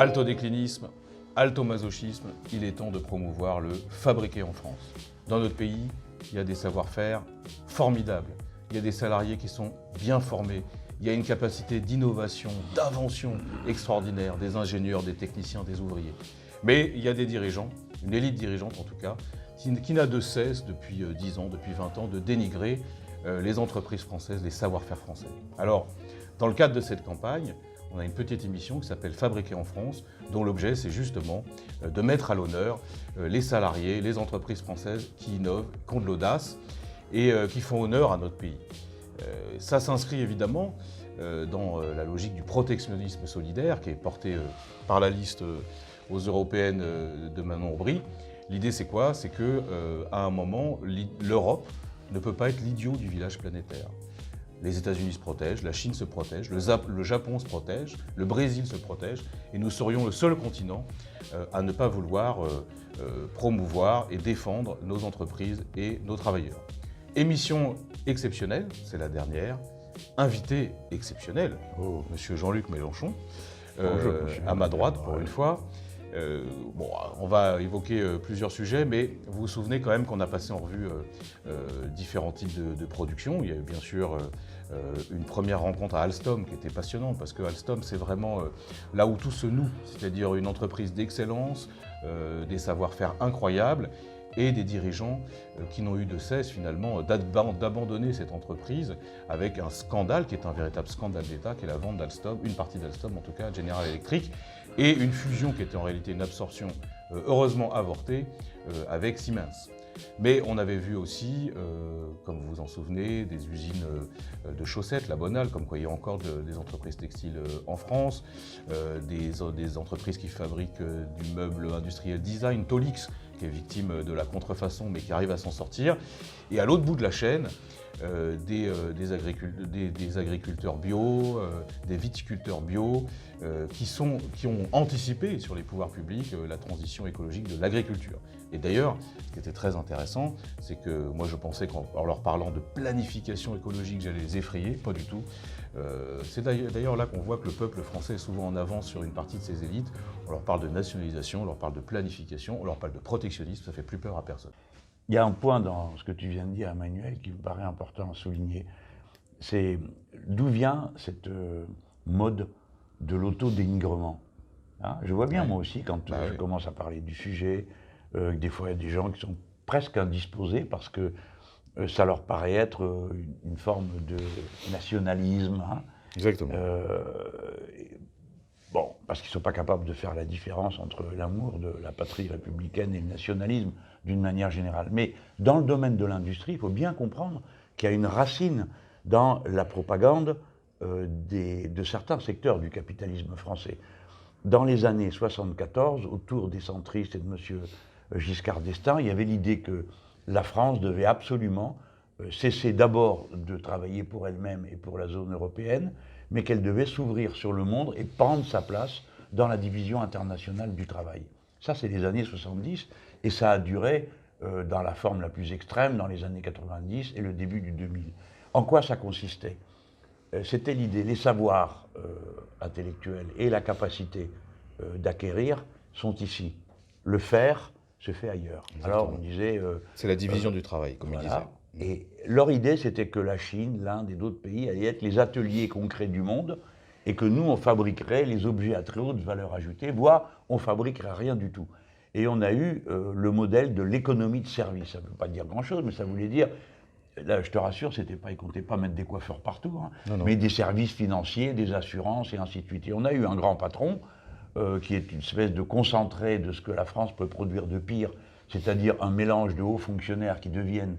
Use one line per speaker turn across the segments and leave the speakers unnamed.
Halte au déclinisme, halte au masochisme, il est temps de promouvoir le fabriqué en France. Dans notre pays, il y a des savoir-faire formidables, il y a des salariés qui sont bien formés, il y a une capacité d'innovation, d'invention extraordinaire, des ingénieurs, des techniciens, des ouvriers. Mais il y a des dirigeants, une élite dirigeante en tout cas, qui n'a de cesse depuis 10 ans, depuis 20 ans, de dénigrer les entreprises françaises, les savoir-faire français. Alors, dans le cadre de cette campagne, on a une petite émission qui s'appelle Fabriquer en France, dont l'objet c'est justement de mettre à l'honneur les salariés, les entreprises françaises qui innovent, qui ont de l'audace et qui font honneur à notre pays. Ça s'inscrit évidemment dans la logique du protectionnisme solidaire qui est portée par la liste aux européennes de Manon Aubry. L'idée c'est quoi? C'est qu'à un moment, l'Europe ne peut pas être l'idiot du village planétaire. Les États-Unis se protègent, la Chine se protège, le Japon se protège, le Brésil se protège, et nous serions le seul continent à ne pas vouloir promouvoir et défendre nos entreprises et nos travailleurs. Émission exceptionnelle, c'est la dernière. Invité exceptionnel, Monsieur Jean-Luc Mélenchon, à ma droite pour une fois. Bon, on va évoquer plusieurs sujets, mais vous vous souvenez quand même qu'on a passé en revue différents types de productions. Il y a eu bien sûr une première rencontre à Alstom qui était passionnante, parce que Alstom c'est vraiment là où tout se noue, c'est-à-dire une entreprise d'excellence, des savoir-faire incroyables, et des dirigeants qui n'ont eu de cesse finalement d'abandonner cette entreprise avec un scandale qui est un véritable scandale d'État, qui est la vente d'Alstom, une partie d'Alstom en tout cas, General Electric, et une fusion qui était en réalité une absorption heureusement avortée avec Siemens. Mais on avait vu aussi, comme vous vous en souvenez, des usines de chaussettes, la Bonal, comme quoi il y a encore des entreprises textiles en France, des entreprises qui fabriquent du meuble industriel design, Tolix, qui est victime de la contrefaçon mais qui arrive à s'en sortir. Et à l'autre bout de la chaîne, des agriculteurs bio, des viticulteurs bio, qui ont anticipé sur les pouvoirs publics la transition écologique de l'agriculture. Et d'ailleurs, ce qui était très intéressant, c'est que moi je pensais qu'en leur parlant de planification écologique, j'allais les effrayer, pas du tout. C'est d'ailleurs là qu'on voit que le peuple français est souvent en avance sur une partie de ses élites. On leur parle de nationalisation, on leur parle de planification, on leur parle de protectionnisme, ça fait plus peur à personne.
Il y a un point dans ce que tu viens de dire, Emmanuel, qui me paraît important à souligner. C'est d'où vient cette mode de l'autodénigrement. Hein, je vois bien, moi aussi, quand je commence à parler du sujet, des fois il y a des gens qui sont presque indisposés parce que ça leur paraît être une forme de nationalisme. Hein.
Exactement.
Bon, parce qu'ils ne sont pas capables de faire la différence entre l'amour de la patrie républicaine et le nationalisme d'une manière générale. Mais dans le domaine de l'industrie, il faut bien comprendre qu'il y a une racine dans la propagande de certains secteurs du capitalisme français. Dans les années 74, autour des centristes et de M. Giscard d'Estaing, il y avait l'idée que la France devait absolument cesser d'abord de travailler pour elle-même et pour la zone européenne, mais qu'elle devait s'ouvrir sur le monde et prendre sa place dans la division internationale du travail. Ça, c'est les années 70, et ça a duré dans la forme la plus extrême dans les années 90 et le début du 2000. En quoi ça consistait? C'était l'idée, les savoirs intellectuels et la capacité d'acquérir sont ici. Le faire se fait ailleurs.
Exactement.
Alors on disait...
c'est la division du travail, comme il disait.
Et leur idée, c'était que la Chine, l'Inde et d'autres pays allaient être les ateliers concrets du monde et que nous, on fabriquerait les objets à très haute valeur ajoutée, voire on fabriquerait rien du tout. Et on a eu le modèle de l'économie de service. Ça ne veut pas dire grand-chose, mais ça voulait dire, là je te rassure, ils ne comptaient pas mettre des coiffeurs partout, hein,
non.
Mais des services financiers, des assurances et ainsi de suite. Et on a eu un grand patron qui est une espèce de concentré de ce que la France peut produire de pire, c'est-à-dire un mélange de hauts fonctionnaires qui deviennent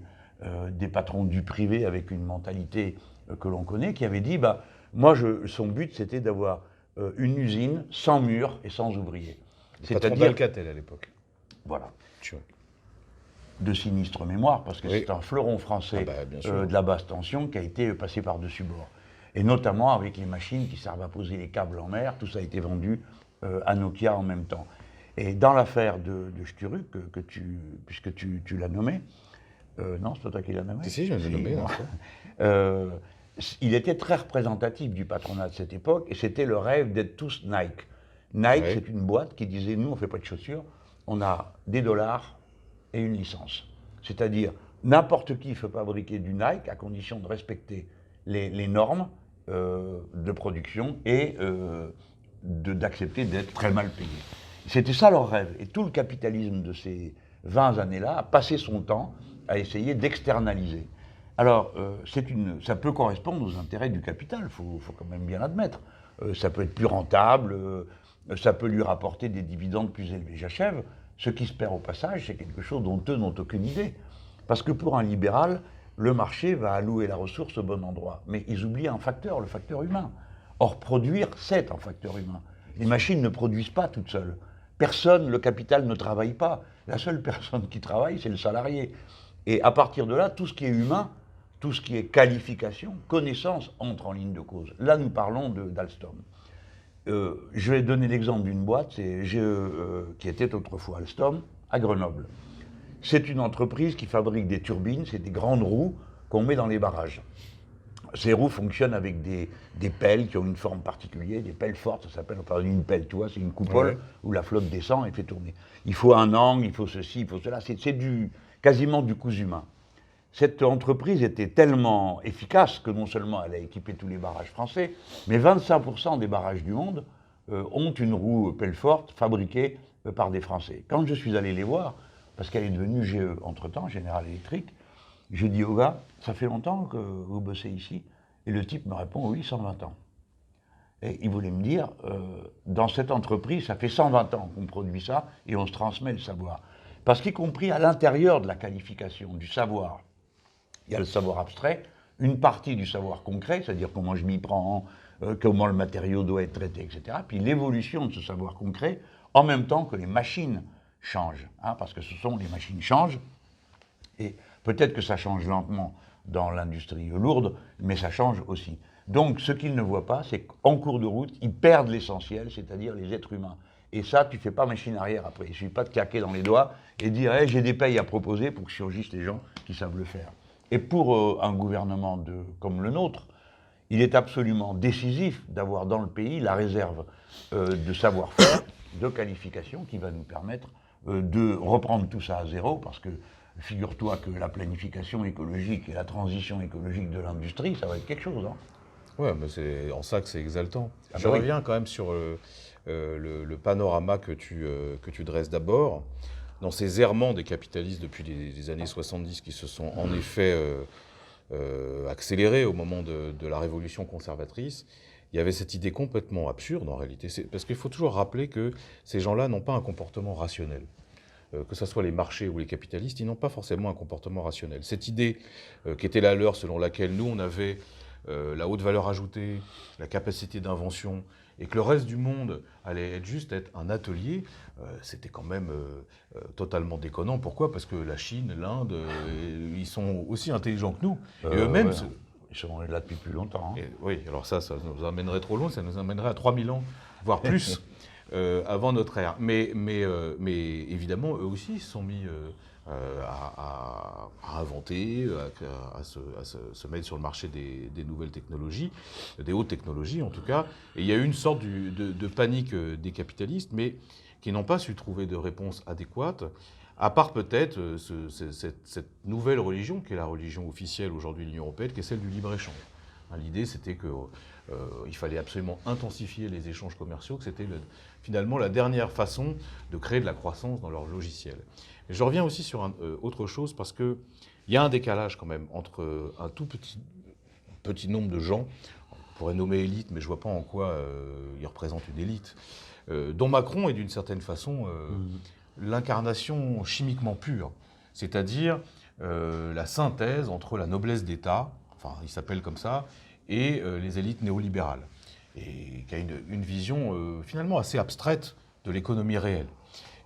des patrons du privé avec une mentalité que l'on connaît, qui avait dit, son but c'était d'avoir une usine sans murs et sans ouvriers.
Patron d'Alcatel à l'époque.
Voilà.
Tu vois.
De sinistre mémoire, parce que c'est un fleuron français de la basse tension qui a été passé par-dessus bord. Et notamment avec les machines qui servent à poser les câbles en mer, tout ça a été vendu à Nokia en même temps. Et dans l'affaire de Sturuk, puisque tu l'as nommé, non, c'est pas toi qui l'as nommé.
Si, je viens de le nommer.
Il était très représentatif du patronat de cette époque, et c'était le rêve d'être tous Nike. Nike,
Ouais.
c'est une boîte qui disait, nous, on ne fait pas de chaussures, on a des dollars et une licence. C'est-à-dire, n'importe qui peut fabriquer du Nike à condition de respecter les normes de production et d'accepter d'être très mal payé. C'était ça leur rêve. Et tout le capitalisme de ces 20 années-là a passé son temps à essayer d'externaliser. Alors, ça peut correspondre aux intérêts du capital, il faut quand même bien l'admettre. Ça peut être plus rentable, ça peut lui rapporter des dividendes plus élevés. J'achève. Ce qui se perd au passage, c'est quelque chose dont eux n'ont aucune idée. Parce que pour un libéral, le marché va allouer la ressource au bon endroit. Mais ils oublient un facteur, le facteur humain. Or, produire, c'est un facteur humain. Les machines ne produisent pas toutes seules. Personne, le capital ne travaille pas. La seule personne qui travaille, c'est le salarié. Et à partir de là, tout ce qui est humain, tout ce qui est qualification, connaissance, entre en ligne de cause. Là, nous parlons d'Alstom. Je vais donner l'exemple d'une boîte, c'est GE, qui était autrefois Alstom, à Grenoble. C'est une entreprise qui fabrique des turbines, c'est des grandes roues qu'on met dans les barrages. Ces roues fonctionnent avec des pelles qui ont une forme particulière, des pelles fortes, ça s'appelle une pelle, tu vois, c'est une coupole où la flotte descend et fait tourner. Il faut un angle, il faut ceci, il faut cela, c'est quasiment du cousu humain. Cette entreprise était tellement efficace que non seulement elle a équipé tous les barrages français, mais 25% des barrages du monde ont une roue pelle forte fabriquée par des Français. Quand je suis allé les voir, parce qu'elle est devenue GE entre-temps, General Electric, je dis au gars, ça fait longtemps que vous bossez ici? Et le type me répond, oui, 120 ans. Et il voulait me dire, dans cette entreprise, ça fait 120 ans qu'on produit ça et on se transmet le savoir. Parce qu'y compris à l'intérieur de la qualification, du savoir, il y a le savoir abstrait, une partie du savoir concret, c'est-à-dire comment je m'y prends, comment le matériau doit être traité, etc. Puis l'évolution de ce savoir concret, en même temps que les machines changent. Hein, parce que les machines changent, et peut-être que ça change lentement dans l'industrie lourde, mais ça change aussi. Donc ce qu'ils ne voient pas, c'est qu'en cours de route, ils perdent l'essentiel, c'est-à-dire les êtres humains. Et ça, tu ne fais pas machine arrière après. Il ne suffit pas de claquer dans les doigts et dire hey, « j'ai des payes à proposer » pour que surgissent les gens qui savent le faire. Et pour un gouvernement comme le nôtre, il est absolument décisif d'avoir dans le pays la réserve de savoir-faire, de qualification qui va nous permettre de reprendre tout ça à zéro, parce que figure-toi que la planification écologique et la transition écologique de l'industrie, ça va être quelque chose. Hein.
Ouais, mais c'est en ça que c'est exaltant.
Ah
Je
bah oui.
reviens quand même sur le panorama que tu dresses d'abord. Dans ces errements des capitalistes depuis les années 70 qui se sont en effet accélérés au moment de la révolution conservatrice, il y avait cette idée complètement absurde en réalité. Parce qu'il faut toujours rappeler que ces gens-là n'ont pas un comportement rationnel. Que ce soit les marchés ou les capitalistes, ils n'ont pas forcément un comportement rationnel. Cette idée qui était la leur, selon laquelle nous, on avait la haute valeur ajoutée, la capacité d'invention, et que le reste du monde allait être un atelier, c'était quand même totalement déconnant. Pourquoi? Parce que la Chine, l'Inde, ils sont aussi intelligents que nous. Et eux-mêmes...
Ouais, ils sont là depuis plus longtemps. Hein.
Oui, alors ça nous amènerait trop loin, ça nous amènerait à 3000 ans, voire plus, avant notre ère. Mais évidemment, eux aussi se sont mis à inventer, à se mettre sur le marché des nouvelles technologies, des hautes technologies en tout cas. Et il y a eu une sorte de panique des capitalistes, mais qui n'ont pas su trouver de réponse adéquate, à part peut-être cette nouvelle religion, qui est la religion officielle aujourd'hui de l'Union européenne, qui est celle du libre-échange. L'idée, c'était qu'il fallait absolument intensifier les échanges commerciaux, que c'était finalement la dernière façon de créer de la croissance dans leur logiciel. Et je reviens aussi sur autre chose, parce qu'il y a un décalage quand même entre un tout petit nombre de gens, on pourrait nommer élite, mais je ne vois pas en quoi ils représentent une élite, dont Macron est d'une certaine façon l'incarnation chimiquement pure, c'est-à-dire la synthèse entre la noblesse d'État, enfin il s'appelle comme ça, et les élites néolibérales, et qui a une vision finalement assez abstraite de l'économie réelle.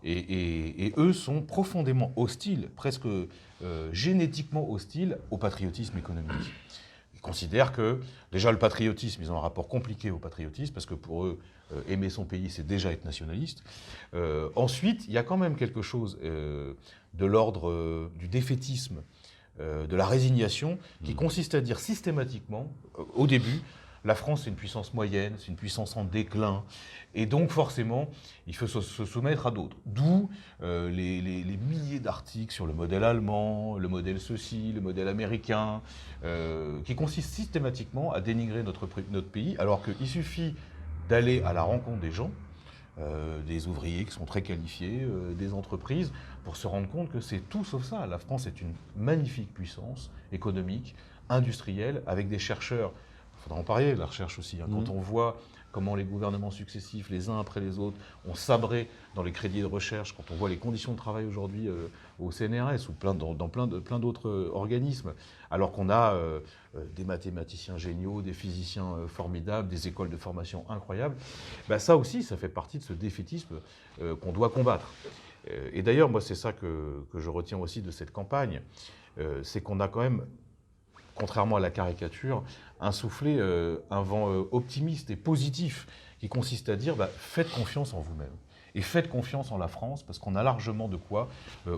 Et eux sont profondément hostiles, presque génétiquement hostiles au patriotisme économique. Ils considèrent que, déjà le patriotisme, ils ont un rapport compliqué au patriotisme, parce que pour eux, aimer son pays, c'est déjà être nationaliste. Ensuite, il y a quand même quelque chose de l'ordre du défaitisme, de la résignation, qui consiste à dire systématiquement, au début, La France, c'est une puissance moyenne, c'est une puissance en déclin. Et donc, forcément, il faut se soumettre à d'autres. D'où les milliers d'articles sur le modèle allemand, le modèle ceci, le modèle américain, qui consistent systématiquement à dénigrer notre pays, alors qu'il suffit d'aller à la rencontre des gens, des ouvriers qui sont très qualifiés, des entreprises, pour se rendre compte que c'est tout sauf ça. La France est une magnifique puissance économique, industrielle, avec des chercheurs. Il faudra en parler, de la recherche aussi. Quand on voit comment les gouvernements successifs, les uns après les autres, ont sabré dans les crédits de recherche, quand on voit les conditions de travail aujourd'hui au CNRS ou dans plein d'autres organismes, alors qu'on a des mathématiciens géniaux, des physiciens formidables, des écoles de formation incroyables, ça aussi, ça fait partie de ce défaitisme qu'on doit combattre. Et d'ailleurs, moi, c'est ça que je retiens aussi de cette campagne, c'est qu'on a quand même, contrairement à la caricature, insufflé un vent optimiste et positif qui consiste à dire faites confiance en vous-même et faites confiance en la France parce qu'on a largement de quoi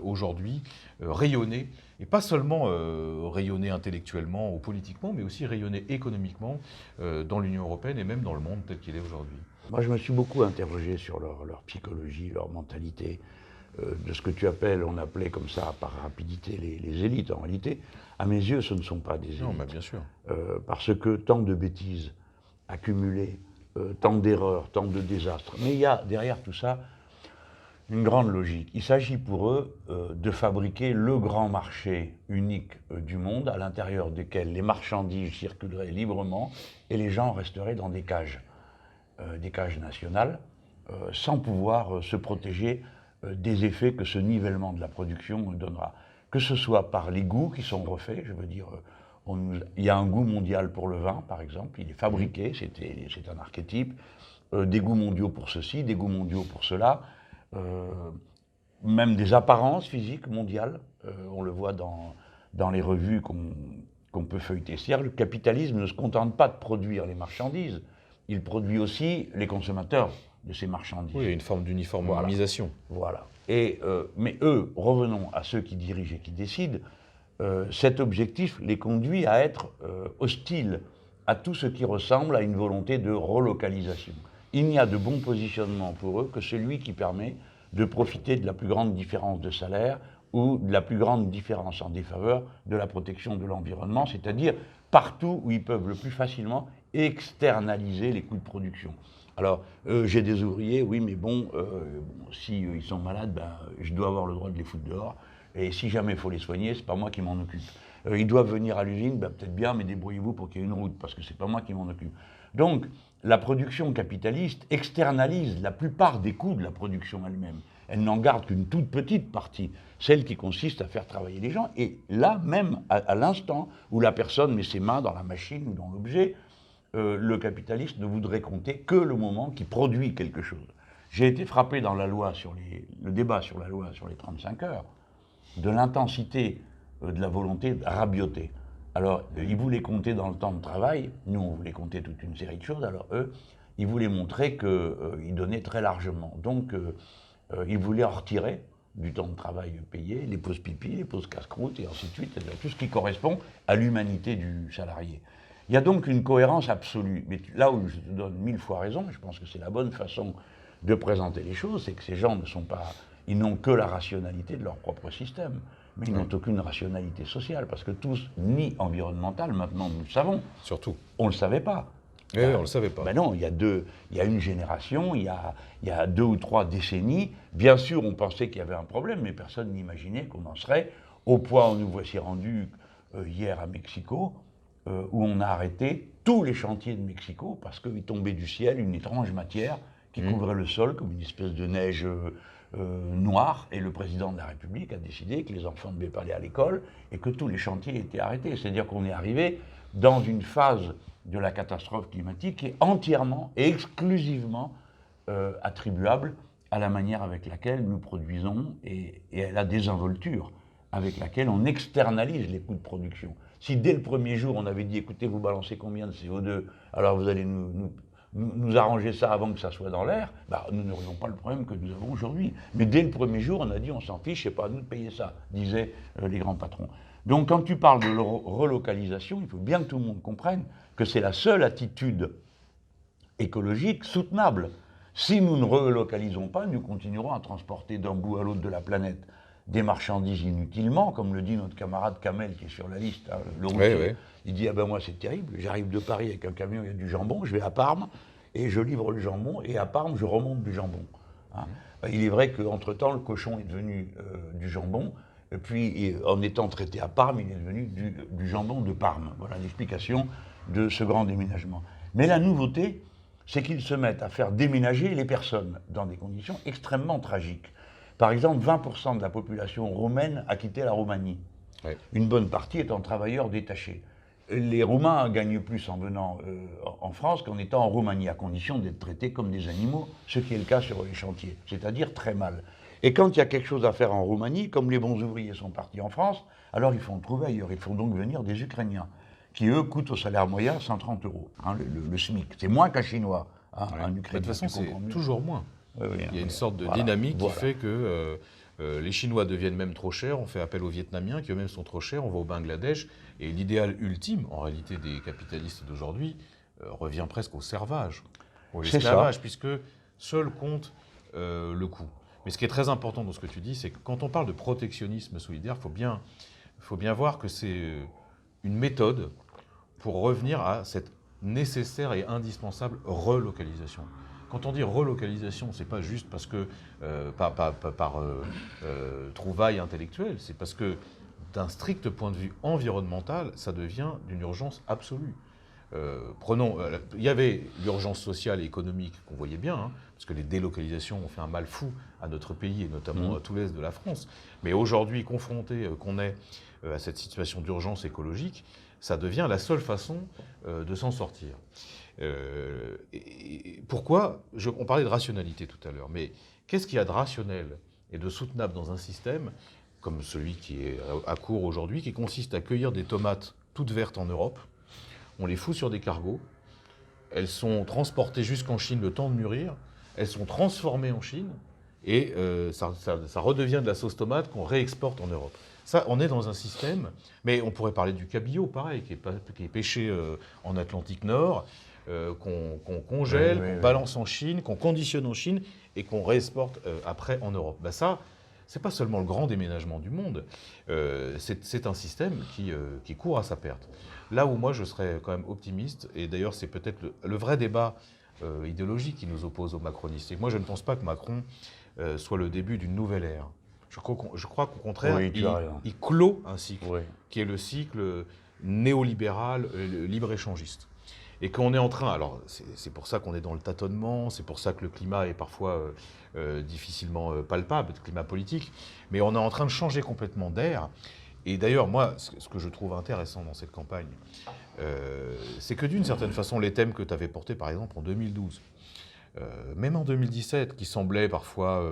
aujourd'hui rayonner, et pas seulement rayonner intellectuellement ou politiquement, mais aussi rayonner économiquement dans l'Union européenne et même dans le monde tel qu'il est aujourd'hui.
Moi, je me suis beaucoup interrogé sur leur psychologie, leur mentalité, de ce que tu appelles, on appelait comme ça par rapidité les élites. En réalité, à mes yeux, ce ne sont pas des élites.
Non, bien sûr.
Parce que tant de bêtises accumulées, tant d'erreurs, tant de désastres. Mais il y a derrière tout ça une grande logique. Il s'agit pour eux de fabriquer le grand marché unique du monde, à l'intérieur duquel les marchandises circuleraient librement et les gens resteraient dans des cages nationales, sans pouvoir se protéger des effets que ce nivellement de la production donnera. Que ce soit par les goûts qui sont refaits, je veux dire, il y a un goût mondial pour le vin, par exemple, il est fabriqué, c'est un archétype, des goûts mondiaux pour ceci, des goûts mondiaux pour cela, même des apparences physiques mondiales, on le voit dans les revues qu'on peut feuilleter. C'est-à-dire que le capitalisme ne se contente pas de produire les marchandises, il produit aussi les consommateurs de ces marchandises.
Oui, il y a une forme d'uniformisation.
Voilà. Mais eux, revenons à ceux qui dirigent et qui décident, cet objectif les conduit à être hostiles à tout ce qui ressemble à une volonté de relocalisation. Il n'y a de bon positionnement pour eux que celui qui permet de profiter de la plus grande différence de salaire ou de la plus grande différence en défaveur de la protection de l'environnement, c'est-à-dire partout où ils peuvent le plus facilement externaliser les coûts de production. Alors, j'ai des ouvriers, oui, mais si ils sont malades, je dois avoir le droit de les foutre dehors. Et si jamais il faut les soigner, c'est pas moi qui m'en occupe. Ils doivent venir à l'usine, peut-être bien, mais débrouillez-vous pour qu'il y ait une route, parce que c'est pas moi qui m'en occupe. Donc, la production capitaliste externalise la plupart des coûts de la production elle-même. Elle n'en garde qu'une toute petite partie, celle qui consiste à faire travailler les gens. Et là, même à l'instant où la personne met ses mains dans la machine ou dans l'objet, le capitaliste ne voudrait compter que le moment qui produit quelque chose. J'ai été frappé dans le débat sur la loi sur les 35 heures, de l'intensité de la volonté de rabioter. Alors, ils voulaient compter dans le temps de travail, nous on voulait compter toute une série de choses, alors eux, ils voulaient montrer qu'ils donnaient très largement. Donc, ils voulaient en retirer du temps de travail payé, les pauses pipi, les pauses casse-croûte, et ainsi de suite, c'est-à-dire tout ce qui correspond à l'humanité du salarié. Il y a donc une cohérence absolue, mais là où je te donne 1000 fois raison, je pense que c'est la bonne façon de présenter les choses, c'est que ces gens ils n'ont que la rationalité de leur propre système, mais ils n'ont aucune rationalité sociale, parce que tous, ni environnementale, maintenant nous le savons.
Surtout.
On ne le savait pas.
Oui, on ne le savait pas.
Non, il y a une génération, il y a 2 ou 3 décennies, bien sûr on pensait qu'il y avait un problème, mais personne n'imaginait qu'on en serait au point où nous voici rendus hier à Mexico, où on a arrêté tous les chantiers de Mexico parce qu'il tombait du ciel une étrange matière qui couvrait le sol comme une espèce de neige noire, et le président de la République a décidé que les enfants ne devaient pas aller à l'école et que tous les chantiers étaient arrêtés. C'est-à-dire qu'on est arrivé dans une phase de la catastrophe climatique qui est entièrement et exclusivement attribuable à la manière avec laquelle nous produisons et à la désinvolture avec laquelle on externalise les coûts de production. Si dès le premier jour on avait dit, écoutez, vous balancez combien de CO2, alors vous allez nous nous arranger ça avant que ça soit dans l'air, nous n'aurions pas le problème que nous avons aujourd'hui. Mais dès le premier jour, on a dit on s'en fiche, c'est pas à nous de payer ça, disaient les grands patrons. Donc quand tu parles de relocalisation, il faut bien que tout le monde comprenne que c'est la seule attitude écologique soutenable. Si nous ne relocalisons pas, nous continuerons à transporter d'un bout à l'autre de la planète des marchandises inutilement, comme le dit notre camarade Kamel qui est sur la liste, hein, le routier.
Ouais.
Il dit moi c'est terrible, j'arrive de Paris avec un camion, il y a du jambon, je vais à Parme et je livre le jambon, et à Parme je remonte du jambon. Hein. Il est vrai qu'entre-temps le cochon est devenu du jambon, et puis en étant traité à Parme, il est devenu du jambon de Parme. Voilà l'explication de ce grand déménagement. Mais la nouveauté, c'est qu'ils se mettent à faire déménager les personnes dans des conditions extrêmement tragiques. Par exemple, 20% de la population roumaine a quitté la Roumanie. Ouais. Une bonne partie étant travailleurs détachés. Les Roumains gagnent plus en venant en France qu'en étant en Roumanie, à condition d'être traités comme des animaux, ce qui est le cas sur les chantiers, c'est-à-dire très mal. Et quand il y a quelque chose à faire en Roumanie, comme les bons ouvriers sont partis en France, alors il faut en trouver ailleurs. Il faut donc venir des Ukrainiens, qui eux coûtent au salaire moyen 130 €, hein, le SMIC. C'est moins qu'un Chinois, hein,
ouais.
Un Ukrainien.
De toute façon, c'est toujours moins.
Oui,
il y a une sorte de dynamique qui fait que les Chinois deviennent même trop chers, on fait appel aux Vietnamiens qui eux-mêmes sont trop chers, on va au Bangladesh, et l'idéal ultime, en réalité, des capitalistes d'aujourd'hui, revient presque au servage, au esclavage, puisque seul compte le coût. Mais ce qui est très important dans ce que tu dis, c'est que quand on parle de protectionnisme solidaire, il faut bien voir que c'est une méthode pour revenir à cette nécessaire et indispensable relocalisation. Quand on dit relocalisation, ce n'est pas juste parce que par trouvaille intellectuelle, c'est parce que d'un strict point de vue environnemental, ça devient d'une urgence absolue. Il y avait l'urgence sociale et économique qu'on voyait bien, hein, parce que les délocalisations ont fait un mal fou à notre pays et notamment à tout l'est de la France. Mais aujourd'hui, confronté qu'on est à cette situation d'urgence écologique, ça devient la seule façon de s'en sortir. Pourquoi on parlait de rationalité tout à l'heure, mais qu'est-ce qu'il y a de rationnel et de soutenable dans un système comme celui qui est à court aujourd'hui, qui consiste à cueillir des tomates toutes vertes en Europe, on les fout sur des cargos, elles sont transportées jusqu'en Chine le temps de mûrir, elles sont transformées en Chine, et ça redevient de la sauce tomate qu'on réexporte en Europe. Ça, on est dans un système, mais on pourrait parler du cabillaud, pareil, qui est pêché en Atlantique Nord, qu'on congèle, qu'on balance en Chine, qu'on conditionne en Chine, et qu'on réexporte après en Europe. Ben ça, c'est pas seulement le grand déménagement du monde, c'est un système qui court à sa perte. Là où moi je serais quand même optimiste, et d'ailleurs c'est peut-être le vrai débat idéologique qui nous oppose aux macronistes, c'est que moi je ne pense pas que Macron soit le début d'une nouvelle ère. Je crois qu'au contraire, il clôt un cycle, qui est le cycle néolibéral, libre-échangiste. Et qu'on est en train, alors c'est pour ça qu'on est dans le tâtonnement, c'est pour ça que le climat est parfois difficilement palpable, le climat politique, mais on est en train de changer complètement d'air. Et d'ailleurs, moi, ce que je trouve intéressant dans cette campagne, c'est que d'une certaine façon, les thèmes que tu avais portés, par exemple, en 2012, même en 2017, qui semblaient parfois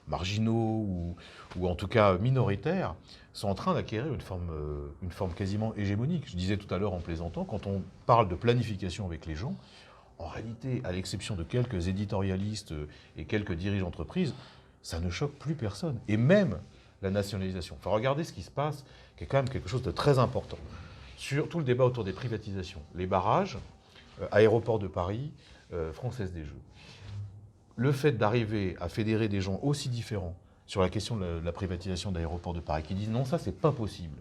marginaux ou en tout cas minoritaires, sont en train d'acquérir une forme quasiment hégémonique. Je disais tout à l'heure en plaisantant, quand on parle de planification avec les gens, en réalité, à l'exception de quelques éditorialistes et quelques dirigeants d'entreprise, ça ne choque plus personne. Et même la nationalisation. Enfin, regardez ce qui se passe, qui est quand même quelque chose de très important. Sur tout le débat autour des privatisations, les barrages, Aéroport de Paris, Française des Jeux. Le fait d'arriver à fédérer des gens aussi différents sur la question de la privatisation d'Aéroport de Paris, qui disent non, ça c'est pas possible.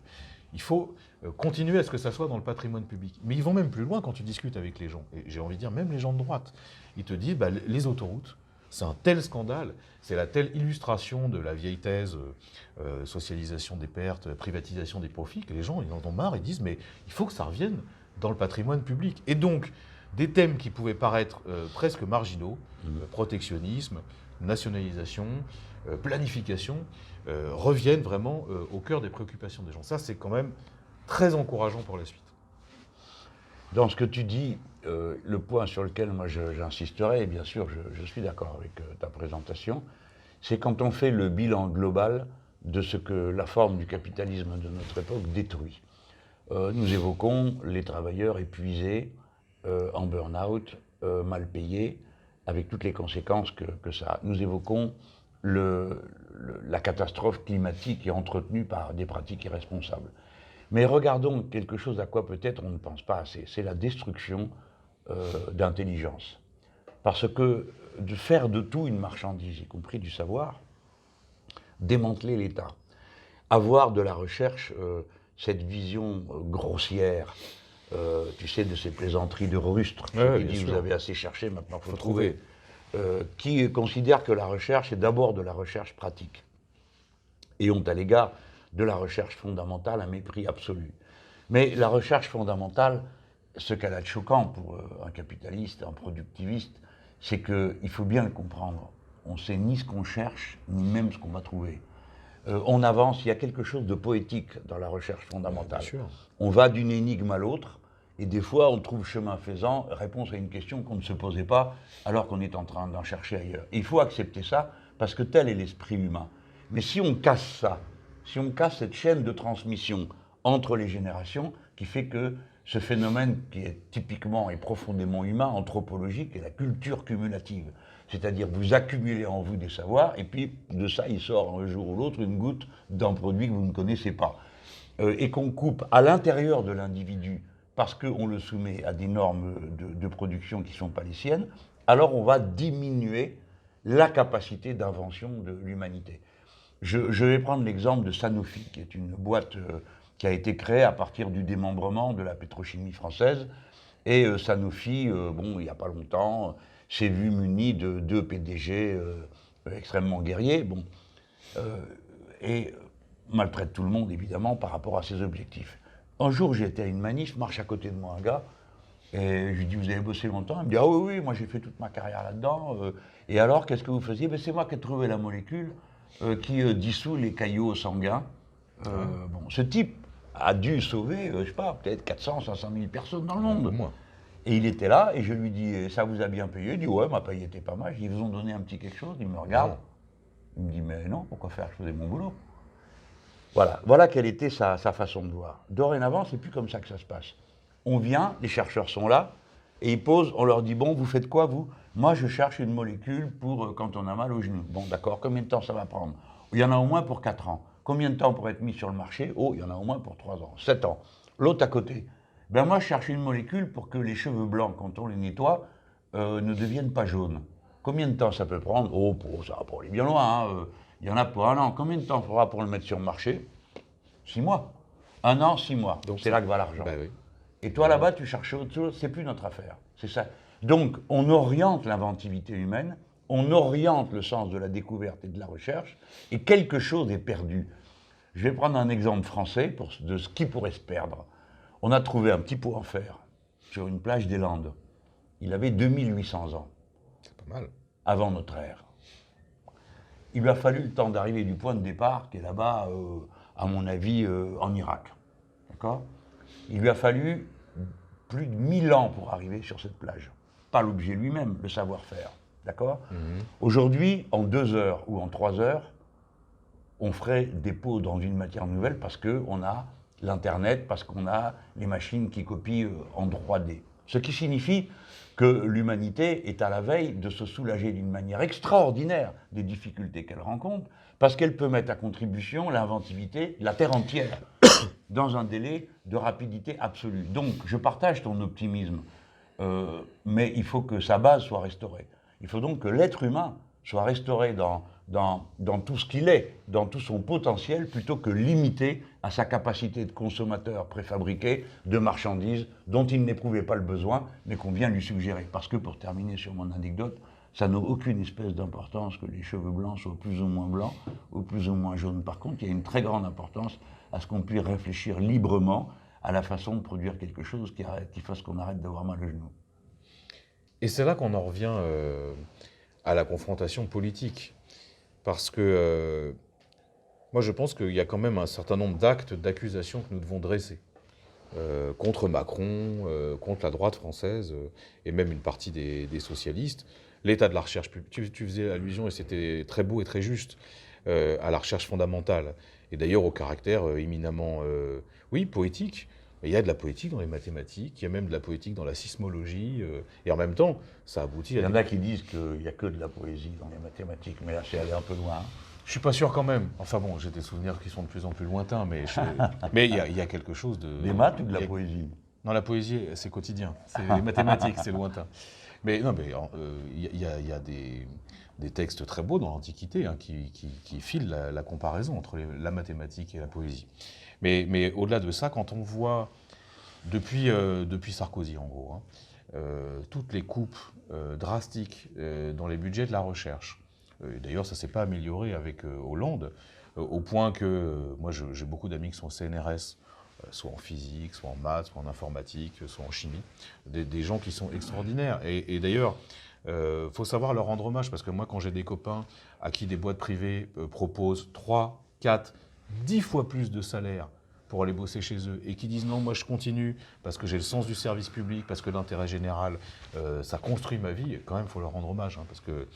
Il faut continuer à ce que ça soit dans le patrimoine public. Mais ils vont même plus loin quand tu discutes avec les gens. Et j'ai envie de dire, même les gens de droite. Ils te disent, les autoroutes, c'est un tel scandale, c'est la telle illustration de la vieille thèse socialisation des pertes, privatisation des profits, que les gens, ils en ont marre, ils disent, mais il faut que ça revienne dans le patrimoine public. Et donc, des thèmes qui pouvaient paraître presque marginaux, protectionnisme, nationalisation, planification, reviennent vraiment au cœur des préoccupations des gens. Ça, c'est quand même très encourageant pour la suite.
Dans ce que tu dis, le point sur lequel moi j'insisterai, et bien sûr je suis d'accord avec ta présentation, c'est quand on fait le bilan global de ce que la forme du capitalisme de notre époque détruit. Nous évoquons les travailleurs épuisés, en burn-out, mal payés, avec toutes les conséquences que ça a. Nous évoquons la catastrophe climatique qui est entretenue par des pratiques irresponsables. Mais regardons quelque chose à quoi peut-être on ne pense pas assez, c'est la destruction d'intelligence. Parce que de faire de tout une marchandise, y compris du savoir, démanteler l'État, avoir de la recherche cette vision grossière, tu sais, de ces plaisanteries de rustres, qui disent vous avez assez cherché, maintenant il faut trouver. Qui considèrent que la recherche est d'abord de la recherche pratique et ont à l'égard de la recherche fondamentale un mépris absolu. Mais la recherche fondamentale, ce qu'elle a de choquant pour un capitaliste, un productiviste, c'est qu'il faut bien le comprendre. On ne sait ni ce qu'on cherche, ni même ce qu'on va trouver. On avance, il y a quelque chose de poétique dans la recherche fondamentale. On va d'une énigme à l'autre, et des fois on trouve chemin faisant, réponse à une question qu'on ne se posait pas, alors qu'on est en train d'en chercher ailleurs. Et il faut accepter ça, parce que tel est l'esprit humain. Mais si on casse ça, si on casse cette chaîne de transmission entre les générations, qui fait que ce phénomène qui est typiquement et profondément humain, anthropologique, est la culture cumulative. C'est-à-dire vous accumulez en vous des savoirs, et puis de ça, il sort un jour ou l'autre une goutte d'un produit que vous ne connaissez pas. Et qu'on coupe à l'intérieur de l'individu, parce qu'on le soumet à des normes de production qui ne sont pas les siennes, alors on va diminuer la capacité d'invention de l'humanité. Je vais prendre l'exemple de Sanofi, qui est une boîte qui a été créée à partir du démembrement de la pétrochimie française. Et Sanofi, il n'y a pas longtemps, s'est vu muni de 2 PDG extrêmement guerriers, et maltraite tout le monde, évidemment, par rapport à ses objectifs. Un jour, j'étais à une manif, marche à côté de moi un gars, et je lui dis, vous avez bossé longtemps? Il me dit, ah oui, moi j'ai fait toute ma carrière là-dedans. Et alors, qu'est-ce que vous faisiez? C'est moi qui ai trouvé la molécule qui dissout les caillots sanguins. Ce type a dû sauver, je sais pas, peut-être 400, 500 000 personnes dans le monde. Et il était là, et je lui dis, ça vous a bien payé? Il dit, ouais, ma paye était pas mal. Je dis, ils vous ont donné un petit quelque chose? Il me regarde. Il me dit, mais non, pourquoi faire? Je faisais mon boulot. Voilà quelle était sa façon de voir. Dorénavant, c'est plus comme ça que ça se passe. On vient, les chercheurs sont là, et ils posent, on leur dit, bon, vous faites quoi, vous? Moi, je cherche une molécule pour quand on a mal au genou. Bon, d'accord, combien de temps ça va prendre? Il y en a au moins pour 4 ans. Combien de temps pour être mis sur le marché? Oh, il y en a au moins pour 3 ans, 7 ans. L'autre à côté. Ben moi, je cherche une molécule pour que les cheveux blancs, quand on les nettoie, ne deviennent pas jaunes. Combien de temps ça peut prendre? Oh, ça va pour aller bien loin, hein. Il y en a pour 1 an. Combien de temps faudra pour le mettre sur le marché? 6 mois. 1 an, 6 mois. Donc c'est là que va l'argent. Ben oui. Et toi, là-bas, tu cherches autre chose, c'est plus notre affaire. C'est ça. Donc, on oriente l'inventivité humaine, on oriente le sens de la découverte et de la recherche, et quelque chose est perdu. Je vais prendre un exemple français de ce qui pourrait se perdre. On a trouvé un petit pot en fer sur une plage des Landes. Il avait 2800 ans.
C'est pas mal.
Avant notre ère. Il lui a fallu le temps d'arriver du point de départ, qui est là-bas, à mon avis, en Irak. D'accord ? Il lui a fallu plus de 1000 ans pour arriver sur cette plage. Pas l'objet lui-même, le savoir-faire. D'accord ? Aujourd'hui, en 2 heures ou en 3 heures, on ferait des pots dans une matière nouvelle parce qu'on a l'Internet, parce qu'on a les machines qui copient en 3D. Ce qui signifie que l'humanité est à la veille de se soulager d'une manière extraordinaire des difficultés qu'elle rencontre, parce qu'elle peut mettre à contribution l'inventivité, la Terre entière, dans un délai de rapidité absolue. Donc, je partage ton optimisme, mais il faut que sa base soit restaurée. Il faut donc que l'être humain soit restauré dans tout ce qu'il est, dans tout son potentiel, plutôt que limité à sa capacité de consommateur préfabriqué de marchandises dont il n'éprouvait pas le besoin, mais qu'on vient lui suggérer. Parce que, pour terminer sur mon anecdote, ça n'a aucune espèce d'importance que les cheveux blancs soient plus ou moins blancs ou plus ou moins jaunes. Par contre, il y a une très grande importance à ce qu'on puisse réfléchir librement à la façon de produire quelque chose qui fasse qu'on arrête d'avoir mal au genou.
Et c'est là qu'on en revient à la confrontation politique. Parce que moi, je pense qu'il y a quand même un certain nombre d'actes, d'accusations que nous devons dresser contre Macron, contre la droite française et même une partie des socialistes. L'état de la recherche publique, tu faisais allusion, et c'était très beau et très juste, à la recherche fondamentale. Et d'ailleurs au caractère éminemment, poétique Et il y a de la poétique dans les mathématiques, il y a même de la poétique dans la sismologie, et en même temps, ça aboutit à...
Il y en a qui disent qu'il n'y a que de la poésie dans les mathématiques, mais là, c'est aller un peu loin. Hein.
Je suis pas sûr quand même. Enfin bon, j'ai des souvenirs qui sont de plus en plus lointains, mais il y a quelque chose de...
Des maths ou de la poésie?
Non, la poésie, c'est quotidien. C'est les mathématiques, c'est lointain. Mais non, mais il y a des textes très beaux dans l'Antiquité hein, qui filent la comparaison entre la mathématique et la poésie. Mais au-delà de ça, quand on voit, depuis Sarkozy en gros, hein, toutes les coupes drastiques dans les budgets de la recherche, d'ailleurs ça ne s'est pas amélioré avec Hollande, au point que moi j'ai beaucoup d'amis qui sont au CNRS, soit en physique, soit en maths, soit en informatique, soit en chimie, des gens qui sont extraordinaires. Et d'ailleurs, faut savoir leur rendre hommage, parce que moi, quand j'ai des copains à qui des boîtes privées proposent 3, 4, 10 fois plus de salaire pour aller bosser chez eux, et qui disent non, moi je continue, parce que j'ai le sens du service public, parce que l'intérêt général, ça construit ma vie, quand même, il faut leur rendre hommage, hein, parce que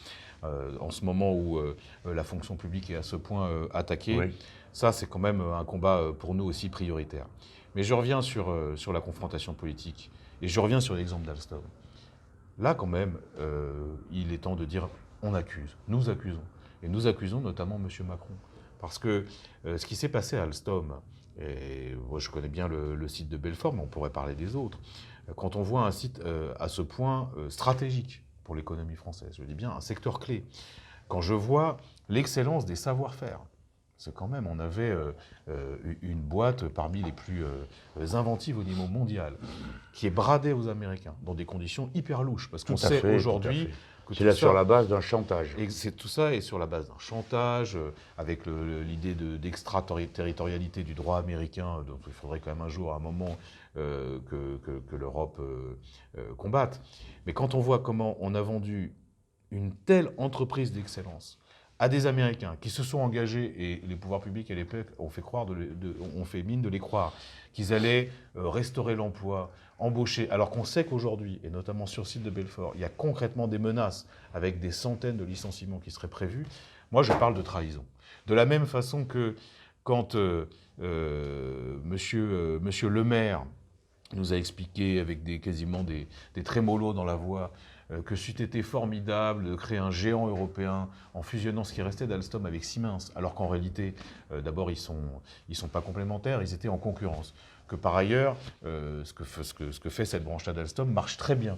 en ce moment où la fonction publique est à ce point attaquée, oui. Ça, c'est quand même un combat pour nous aussi prioritaire. Mais je reviens sur la confrontation politique, et je reviens sur l'exemple d'Alstom. Là, quand même, il est temps de dire on accuse, nous accusons. Et nous accusons notamment M. Macron. Parce que ce qui s'est passé à Alstom, et moi je connais bien le site de Belfort, mais on pourrait parler des autres, quand on voit un site à ce point stratégique pour l'économie française, je dis bien un secteur clé, quand je vois l'excellence des savoir-faire, c'est quand même, on avait une boîte parmi les plus inventives au niveau mondial, qui est bradée aux Américains, dans des conditions hyper louches, parce qu'on sait aujourd'hui...
C'est là sur la base d'un chantage.
Et tout ça est sur la base d'un chantage, avec l'idée d'extraterritorialité du droit américain, dont il faudrait quand même un jour, à un moment, que l'Europe combatte. Mais quand on voit comment on a vendu une telle entreprise d'excellence à des Américains qui se sont engagés, et les pouvoirs publics à l'époque ont fait mine de les croire, qu'ils allaient restaurer l'emploi, embaucher, alors qu'on sait qu'aujourd'hui, et notamment sur le site de Belfort, il y a concrètement des menaces avec des centaines de licenciements qui seraient prévus. Moi, je parle de trahison. De la même façon que quand monsieur Le Maire nous a expliqué avec quasiment des trémolos dans la voix que c'eût été formidable de créer un géant européen en fusionnant ce qui restait d'Alstom avec Siemens, alors qu'en réalité, d'abord, ils sont pas complémentaires, ils étaient en concurrence. Que par ailleurs, ce que fait cette branche-là d'Alstom marche très bien.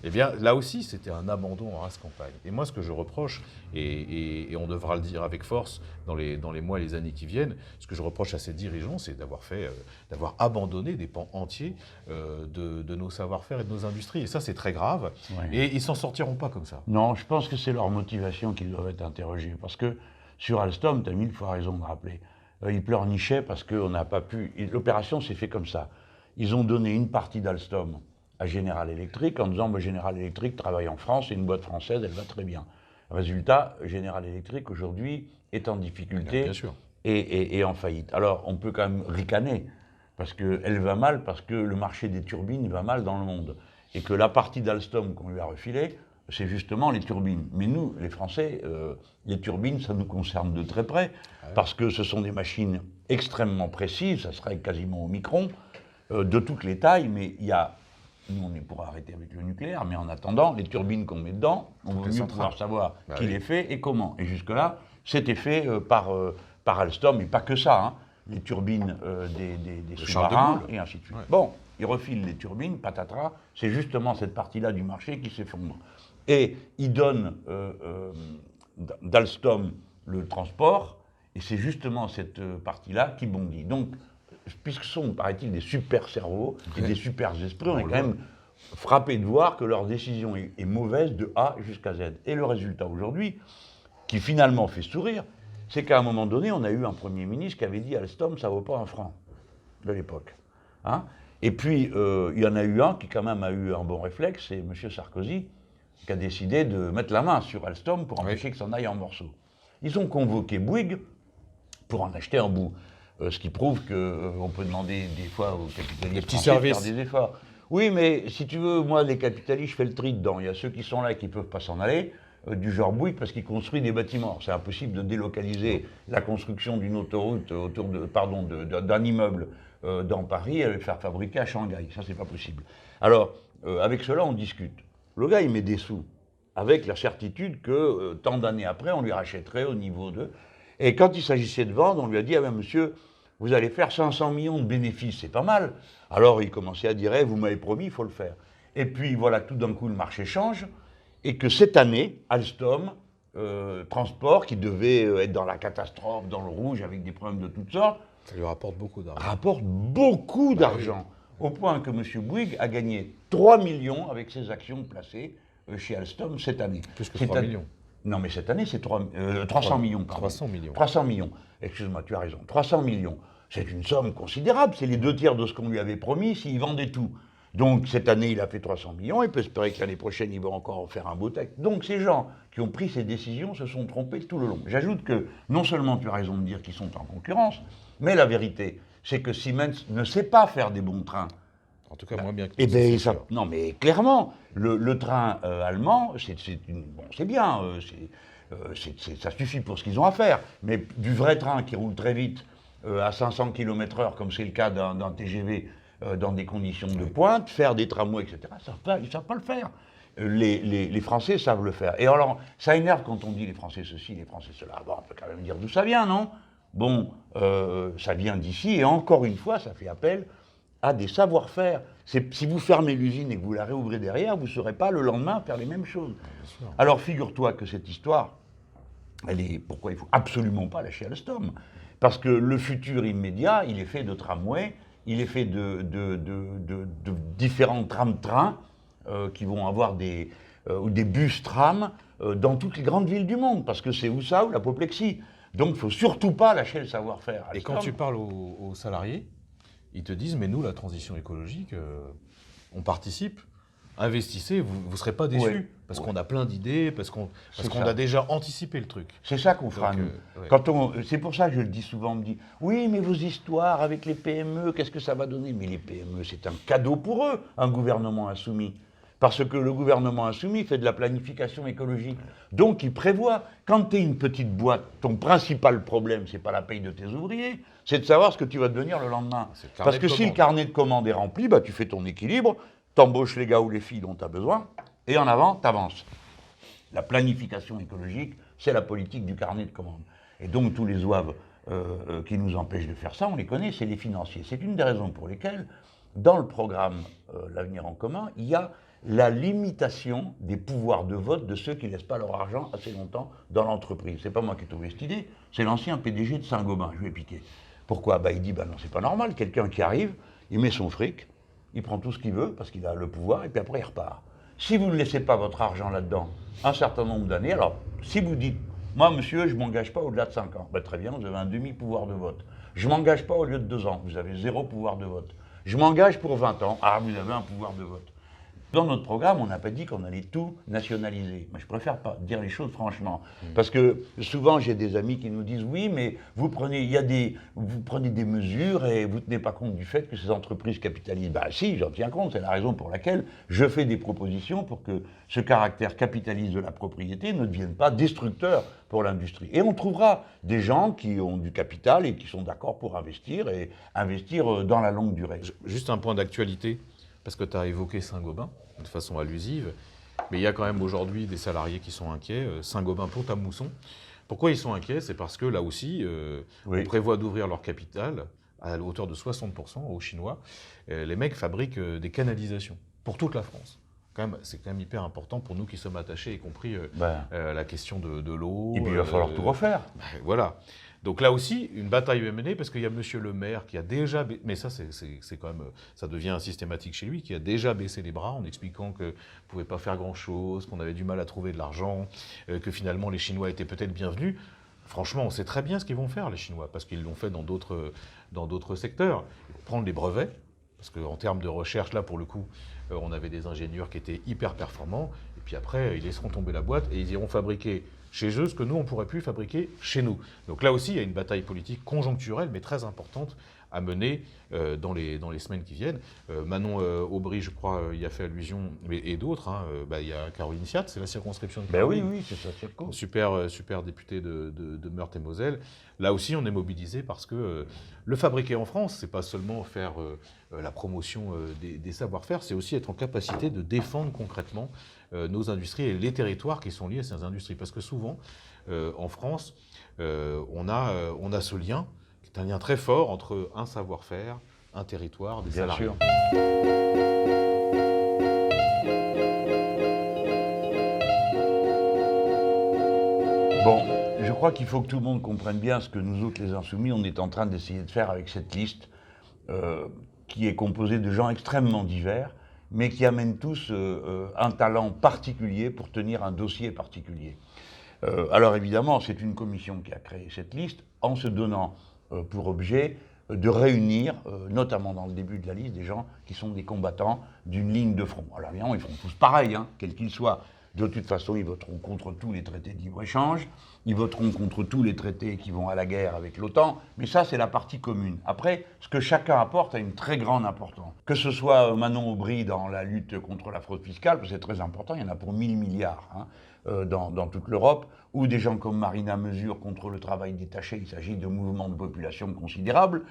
Eh bien, là aussi, c'était un abandon en race campagne. Et moi, ce que je reproche, et on devra le dire avec force dans les mois et les années qui viennent, ce que je reproche à ces dirigeants, c'est d'avoir abandonné des pans entiers de nos savoir-faire et de nos industries. Et ça, c'est très grave. Ouais. Et ils ne s'en sortiront pas comme ça.
Non, je pense que c'est leur motivation qui doit être interrogée. Parce que sur Alstom, tu as mille fois raison de rappeler, ils pleurnichaient parce qu'on n'a pas pu... L'opération s'est faite comme ça. Ils ont donné une partie d'Alstom à General Electric en disant General Electric travaille en France, c'est une boîte française, elle va très bien. Résultat, General Electric aujourd'hui est en difficulté et en faillite. Alors on peut quand même ricaner parce qu'elle va mal, parce que le marché des turbines va mal dans le monde. Et que la partie d'Alstom qu'on lui a refilée, c'est justement les turbines. Mais nous, les Français, les turbines, ça nous concerne de très près, parce que ce sont des machines extrêmement précises, ça serait quasiment au micron, de toutes les tailles, mais il y a... Nous, on est pour arrêter avec le nucléaire, mais en attendant, les turbines qu'on met dedans, on veut mieux pouvoir savoir qui les fait et comment. Et jusque-là, c'était fait par Alstom, et pas que ça, hein. Les turbines des sous-marins, et ainsi de suite. Ouais. Bon, ils refilent les turbines, patatras, c'est justement cette partie-là du marché qui s'effondre. Et ils donnent d'Alstom le transport, et c'est justement cette partie-là qui bondit. Donc, puisque ce sont, paraît-il, des super cerveaux et des super esprits, on est quand même frappé de voir que leur décision est mauvaise de A jusqu'à Z. Et le résultat aujourd'hui, qui finalement fait sourire, c'est qu'à un moment donné, on a eu un Premier ministre qui avait dit Alstom, ça ne vaut pas un franc, de l'époque. Hein? Et puis, il y en a eu un qui quand même a eu un bon réflexe, c'est M. Sarkozy, qui a décidé de mettre la main sur Alstom pour empêcher que ça en aille en morceaux. Ils ont convoqué Bouygues pour en acheter un bout. Ce qui prouve qu'on peut demander des fois aux capitalistes de faire des efforts. Oui, mais si tu veux, moi, les capitalistes, je fais le tri dedans. Il y a ceux qui sont là et qui ne peuvent pas s'en aller. du genre Bouygues parce qu'il construit des bâtiments. C'est impossible de délocaliser la construction d'une autoroute autour d'un immeuble dans Paris et le faire fabriquer à Shanghai. Ça, c'est pas possible. Alors, avec cela, on discute. Le gars, il met des sous avec la certitude que tant d'années après, on lui rachèterait au niveau de... Et quand il s'agissait de vendre, on lui a dit « Ah ben monsieur, vous allez faire 500 millions de bénéfices, c'est pas mal. » Alors il commençait à dire « Vous m'avez promis, il faut le faire. » Et puis voilà, tout d'un coup, le marché change, et que cette année, Alstom, transport, qui devait être dans la catastrophe, dans le rouge, avec des problèmes de toutes sortes,
Ça lui rapporte beaucoup d'argent.
rapporte beaucoup d'argent, au point que M. Bouygues a gagné 3 millions avec ses actions placées chez Alstom cette année.
Plus que 3 millions.
Non, mais cette année, c'est 300 millions. Pardon.
300 millions.
300 millions. Excuse-moi, tu as raison. 300 millions. C'est une somme considérable. C'est les 2 tiers de ce qu'on lui avait promis s'il vendait tout. Donc, cette année, il a fait 300 millions. Il peut espérer que l'année prochaine, il va encore en faire un beau texte. Donc, ces gens qui ont pris ces décisions se sont trompés tout le long. J'ajoute que, non seulement tu as raison de dire qu'ils sont en concurrence, mais la vérité, c'est que Siemens ne sait pas faire des bons trains.
En tout cas, moins bien que
Eh
nous,
bien,
c'est sûr.
non, mais clairement, le train allemand, c'est bien, ça suffit pour ce qu'ils ont à faire. Mais du vrai train qui roule très vite à 500 km/h, comme c'est le cas d'un TGV dans des conditions de pointe, faire des tramways, etc., ils ne savent pas le faire. Les Français savent le faire. Et alors, ça énerve quand on dit les Français ceci, les Français cela. Bon, on peut quand même dire d'où ça vient, non? Bon, ça vient d'ici, et encore une fois, ça fait appel à des savoir-faire. Si vous fermez l'usine et que vous la réouvrez derrière, vous ne saurez pas le lendemain faire les mêmes choses. Alors figure-toi que cette histoire, pourquoi il ne faut absolument pas lâcher Alstom? Parce que le futur immédiat, il est fait de tramways, il est fait de différents trams-trains qui vont avoir des bus-trams dans toutes les grandes villes du monde, parce que c'est où ça, ou l'apoplexie. Donc il ne faut surtout pas lâcher le savoir-faire.
Et quand tu parles aux salariés, ils te disent, mais nous, la transition écologique, on participe, investissez, vous ne serez pas déçus, parce qu'on a plein d'idées, parce qu'on a déjà anticipé le truc.
C'est ça qu'on fera, nous. C'est pour ça que je le dis souvent, on me dit, oui, mais vos histoires avec les PME, qu'est-ce que ça va donner? Mais les PME, c'est un cadeau pour eux, un gouvernement insoumis. Parce que le gouvernement insoumis fait de la planification écologique. Donc il prévoit, quand tu es une petite boîte, ton principal problème, c'est pas la paye de tes ouvriers, c'est de savoir ce que tu vas devenir le lendemain. Parce que si le carnet de commandes est rempli, bah, tu fais ton équilibre, t'embauches les gars ou les filles dont tu as besoin, et en avant, t'avances. La planification écologique, c'est la politique du carnet de commandes. Et donc tous les zouaves qui nous empêchent de faire ça, on les connaît, c'est les financiers. C'est une des raisons pour lesquelles, dans le programme L'Avenir en commun, il y a la limitation des pouvoirs de vote de ceux qui ne laissent pas leur argent assez longtemps dans l'entreprise. C'est pas moi qui ai trouvé cette idée, c'est l'ancien PDG de Saint-Gobain, je lui ai piqué. Pourquoi? Il dit, non, c'est pas normal, quelqu'un qui arrive, il met son fric, il prend tout ce qu'il veut, parce qu'il a le pouvoir, et puis après il repart. Si vous ne laissez pas votre argent là-dedans un certain nombre d'années, alors si vous dites, moi monsieur, je ne m'engage pas au-delà de 5 ans, très bien, vous avez un demi-pouvoir de vote. Je ne m'engage pas au lieu de 2 ans, vous avez 0 pouvoir de vote. Je m'engage pour 20 ans, vous avez un pouvoir de vote. Dans notre programme, on n'a pas dit qu'on allait tout nationaliser. Moi, je préfère pas dire les choses franchement. Parce que souvent, j'ai des amis qui nous disent « Oui, mais vous prenez des mesures et vous ne tenez pas compte du fait que ces entreprises capitalisent. » Si, j'en tiens compte. C'est la raison pour laquelle je fais des propositions pour que ce caractère capitaliste de la propriété ne devienne pas destructeur pour l'industrie. Et on trouvera des gens qui ont du capital et qui sont d'accord pour investir et investir dans la longue durée.
Juste un point d'actualité, parce que tu as évoqué Saint-Gobain de façon allusive, mais il y a quand même aujourd'hui des salariés qui sont inquiets, Saint-Gobain Pont-à-Mousson. Pourquoi ils sont inquiets? C'est parce que là aussi, on prévoit d'ouvrir leur capital à hauteur de 60% aux Chinois. Les mecs fabriquent des canalisations pour toute la France. C'est quand même hyper important pour nous qui sommes attachés, y compris la question de l'eau.
Et puis il va falloir tout refaire.
Voilà. Donc là aussi, une bataille menée, parce qu'il y a monsieur le maire qui a déjà, mais ça c'est quand même, ça devient systématique chez lui, qui a déjà baissé les bras en expliquant qu'on ne pouvait pas faire grand-chose, qu'on avait du mal à trouver de l'argent, que finalement les Chinois étaient peut-être bienvenus. Franchement, on sait très bien ce qu'ils vont faire, les Chinois, parce qu'ils l'ont fait dans d'autres secteurs. Ils vont prendre les brevets, parce qu'en termes de recherche, là, pour le coup, on avait des ingénieurs qui étaient hyper performants, et puis après, ils laisseront tomber la boîte et ils iront fabriquer chez eux ce que nous, on pourrait plus fabriquer chez nous. Donc là aussi, il y a une bataille politique conjoncturelle, mais très importante à mener dans les semaines qui viennent. Manon Aubry, je crois, y a fait allusion, et d'autres. Il y a Caroline Siat, c'est la circonscription de Caroline.
Oui, c'est ça, circo.
Super député de Meurthe-et-Moselle. Là aussi, on est mobilisé parce que le fabriquer en France, c'est pas seulement faire la promotion des savoir-faire, c'est aussi être en capacité de défendre concrètement nos industries et les territoires qui sont liés à ces industries. Parce que souvent, en France, on a ce lien, qui est un lien très fort entre un savoir-faire, un territoire, des salariés.
Bien sûr. Bon, je crois qu'il faut que tout le monde comprenne bien ce que nous autres, les Insoumis, on est en train d'essayer de faire avec cette liste qui est composée de gens extrêmement divers, mais qui amènent tous un talent particulier pour tenir un dossier particulier. Alors évidemment, c'est une commission qui a créé cette liste en se donnant pour objet de réunir, notamment dans le début de la liste, des gens qui sont des combattants d'une ligne de front. Alors évidemment, ils feront tous pareil, quels qu'ils soient. De toute façon, ils voteront contre tous les traités de libre-échange, ils voteront contre tous les traités qui vont à la guerre avec l'OTAN, mais ça, c'est la partie commune. Après, ce que chacun apporte a une très grande importance. Que ce soit Manon Aubry dans la lutte contre la fraude fiscale, parce que c'est très important, il y en a pour 1000 milliards dans toute l'Europe, ou des gens comme Marina Mesure contre le travail détaché, il s'agit de mouvements de population considérables,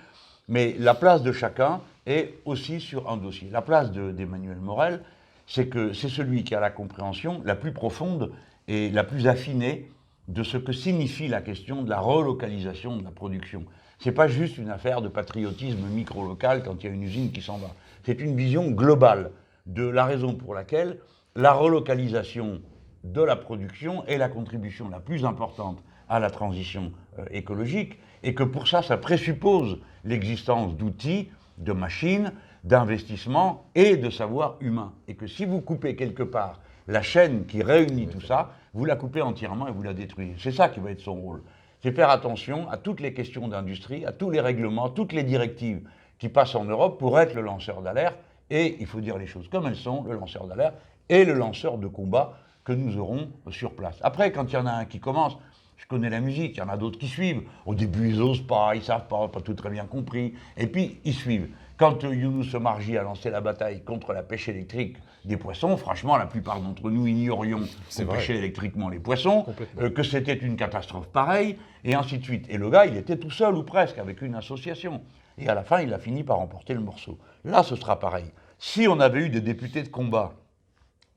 mais la place de chacun est aussi sur un dossier. La place d'Emmanuel Morel, c'est que c'est celui qui a la compréhension la plus profonde et la plus affinée de ce que signifie la question de la relocalisation de la production. C'est pas juste une affaire de patriotisme micro-local quand il y a une usine qui s'en va. C'est une vision globale de la raison pour laquelle la relocalisation de la production est la contribution la plus importante à la transition écologique, et que pour ça, ça présuppose l'existence d'outils, de machines, d'investissement et de savoir humain. Et que si vous coupez quelque part la chaîne qui réunit tout ça, vous la coupez entièrement et vous la détruisez. C'est ça qui va être son rôle. C'est faire attention à toutes les questions d'industrie, à tous les règlements, toutes les directives qui passent en Europe pour être le lanceur d'alerte. Et il faut dire les choses comme elles sont, le lanceur d'alerte et le lanceur de combat que nous aurons sur place. Après, quand il y en a un qui commence, je connais la musique, il y en a d'autres qui suivent. Au début, ils n'osent pas, ils ne savent pas tout très bien compris. Et puis, ils suivent. Quand Younous Omarjee a lancé la bataille contre la pêche électrique des poissons, franchement, la plupart d'entre nous ignorions qu'on pêchait électriquement les poissons, que c'était une catastrophe pareille, et ainsi de suite. Et le gars, il était tout seul, ou presque, avec une association. Et à la fin, il a fini par remporter le morceau. Là, ce sera pareil. Si on avait eu des députés de combat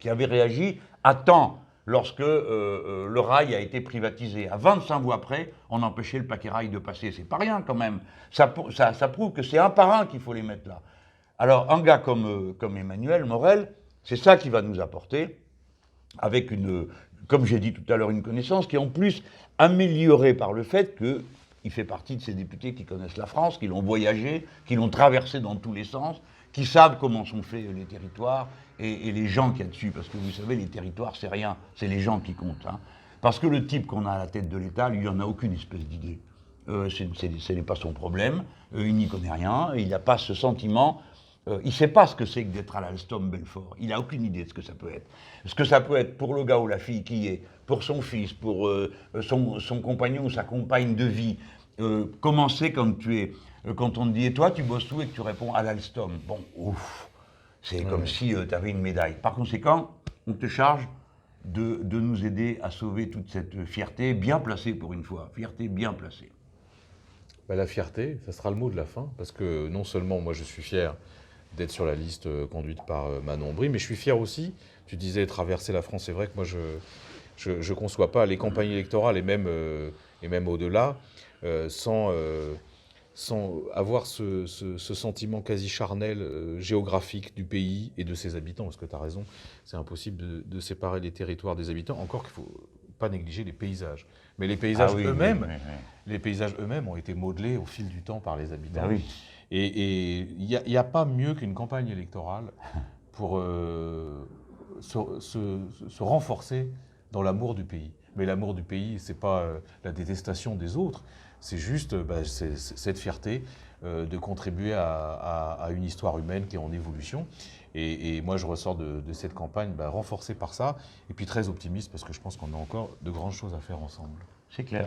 qui avaient réagi à temps lorsque le rail a été privatisé. À 25 voix près, on empêchait le paquet rail de passer. C'est pas rien quand même. Ça prouve que c'est un par un qu'il faut les mettre là. Alors un gars comme Emmanuel Morel, c'est ça qui va nous apporter, avec comme j'ai dit tout à l'heure, une connaissance qui est en plus améliorée par le fait qu'il fait partie de ces députés qui connaissent la France, qui l'ont voyagé, qui l'ont traversé dans tous les sens, qui savent comment sont faits les territoires et les gens qu'il y a dessus. Parce que vous savez, les territoires, c'est rien, c'est les gens qui comptent. Parce que le type qu'on a à la tête de l'État, lui, il n'en a aucune espèce d'idée. Ce n'est pas son problème, il n'y connaît rien, il n'a pas ce sentiment, il ne sait pas ce que c'est que d'être à l'Alstom Belfort, il n'a aucune idée de ce que ça peut être. Ce que ça peut être pour le gars ou la fille qui est, pour son fils, pour son compagnon ou sa compagne de vie. Comment c'est quand quand on te dit, et toi, tu bosses où, et que tu réponds à l'Alstom. Bon, ouf, c'est comme si tu avais une médaille. Par conséquent, on te charge de nous aider à sauver toute cette fierté bien placée pour une fois. Fierté bien placée.
La fierté, ça sera le mot de la fin, parce que non seulement moi je suis fier d'être sur la liste conduite par Manon Aubry, mais je suis fier aussi, tu disais traverser la France, c'est vrai que moi je ne conçois pas les campagnes électorales et même au-delà sans avoir ce sentiment quasi charnel géographique du pays et de ses habitants, parce que tu as raison, c'est impossible de séparer les territoires des habitants, encore qu'il ne faut pas négliger les paysages. Mais les paysages les paysages eux-mêmes ont été modelés au fil du temps par les habitants.
Ben oui.
Et il n'y a pas mieux qu'une campagne électorale pour se renforcer dans l'amour du pays. Mais l'amour du pays, c'est pas la détestation des autres, c'est juste cette fierté de contribuer à une histoire humaine qui est en évolution. Et moi, je ressors de cette campagne renforcé par ça, et puis très optimiste, parce que je pense qu'on a encore de grandes choses à faire ensemble.
C'est clair.